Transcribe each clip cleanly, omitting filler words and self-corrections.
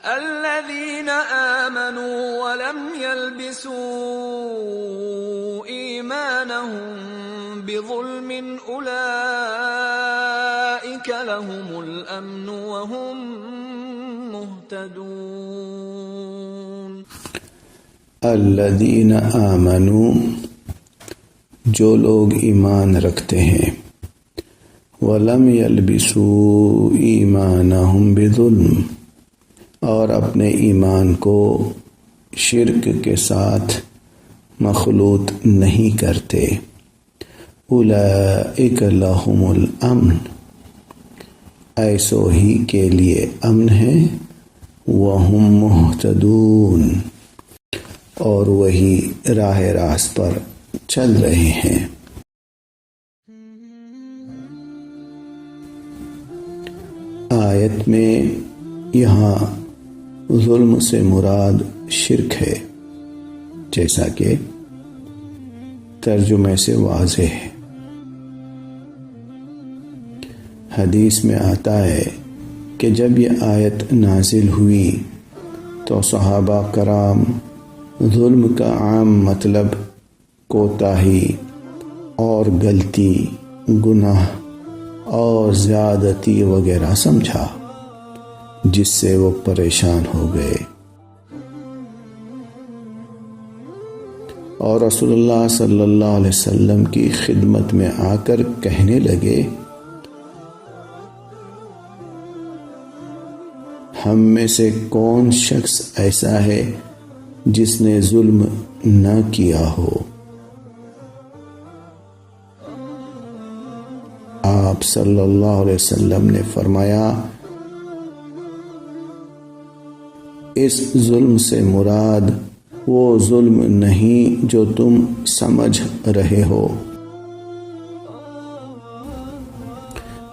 الذين آمنوا ولم يلبسوا إيمانهم بظلم أولئك لهم الأمن وهم مهتدون. الذین آمنوا، جو لوگ ایمان رکھتے ہیں، ولم یلبسوا ایمانہم بظلم، اور اپنے ایمان کو شرک کے ساتھ مخلوط نہیں کرتے، اولئک لہم الامن، ایسو ہی کے لیے امن ہے، وہم مہتدون، اور وہی راہ راست پر چل رہے ہیں۔ آیت میں یہاں ظلم سے مراد شرک ہے، جیسا کہ ترجمے سے واضح ہے۔ حدیث میں آتا ہے کہ جب یہ آیت نازل ہوئی تو صحابہ کرام ظلم کا عام مطلب کوتاہی اور غلطی، گناہ اور زیادتی وغیرہ سمجھا، جس سے وہ پریشان ہو گئے، اور رسول اللہ صلی اللہ علیہ وسلم کی خدمت میں آ کر کہنے لگے، ہم میں سے کون شخص ایسا ہے جس نے ظلم نہ کیا ہو؟ آپ صلی اللہ علیہ وسلم نے فرمایا، اس ظلم سے مراد وہ ظلم نہیں جو تم سمجھ رہے ہو،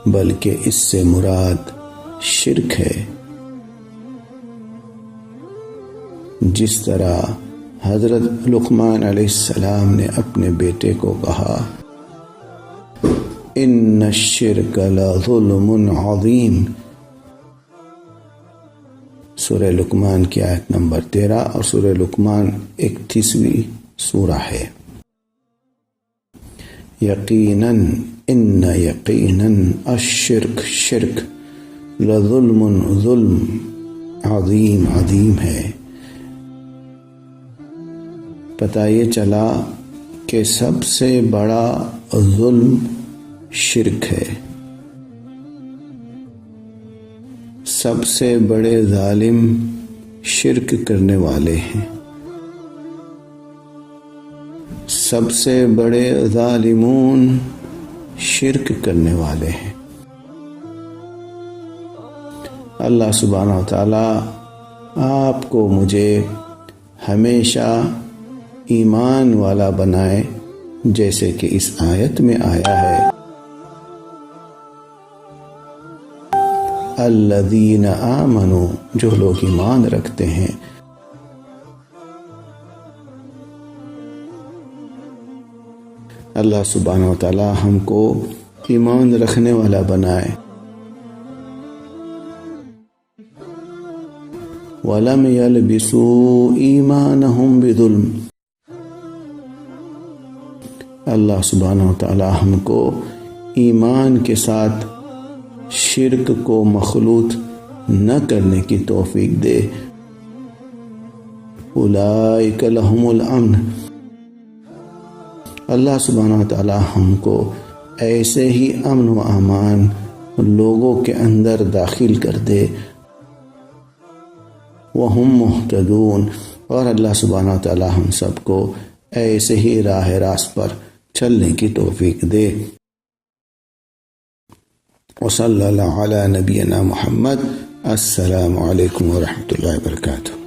بلکہ اس سے مراد شرک ہے۔ جس طرح حضرت لقمان علیہ السلام نے اپنے بیٹے کو کہا، ان الشرک لظلم عظیم، سورہ لقمان کی آیت نمبر 13، اور سورہ لقمان 31ویں سورہ ہے۔ یقیناً الشرک، شرک، لظلم، ظلم، عظیم، عظیم ہے۔ پتہ یہ چلا کہ سب سے بڑا ظلم شرک ہے۔ سب سے بڑے ظالم شرک کرنے والے ہیں، سب سے بڑے ظالمون شرک کرنے والے ہیں۔ اللہ سبحانہ و تعالی آپ کو مجھے ہمیشہ ایمان والا بنائے، جیسے کہ اس آیت میں آیا ہے، الذین آمنوا، جو لوگ ایمان رکھتے ہیں۔ اللہ سبحانہ و تعالی ہم کو ایمان رکھنے والا بنائے۔ وَلَمْ يَلْبِسُوا إِيمَانَهُمْ بِظُلْمٍ، اللہ سبحانہ و تعالی ہم کو ایمان کے ساتھ شرک کو مخلوط نہ کرنے کی توفیق دے۔ اولئک لہم الامن، اللہ سبحانہ و تعالی ہم کو ایسے ہی امن و امان لوگوں کے اندر داخل کر دے۔ وہم مہتدون، اور اللہ سبحانہ و تعالی ہم سب کو ایسے ہی راہ راست پر چلنے کی توفیق دے۔ وصلی اللہ علی نبینا محمد۔ السلام علیکم ورحمۃ اللہ وبرکاتہ۔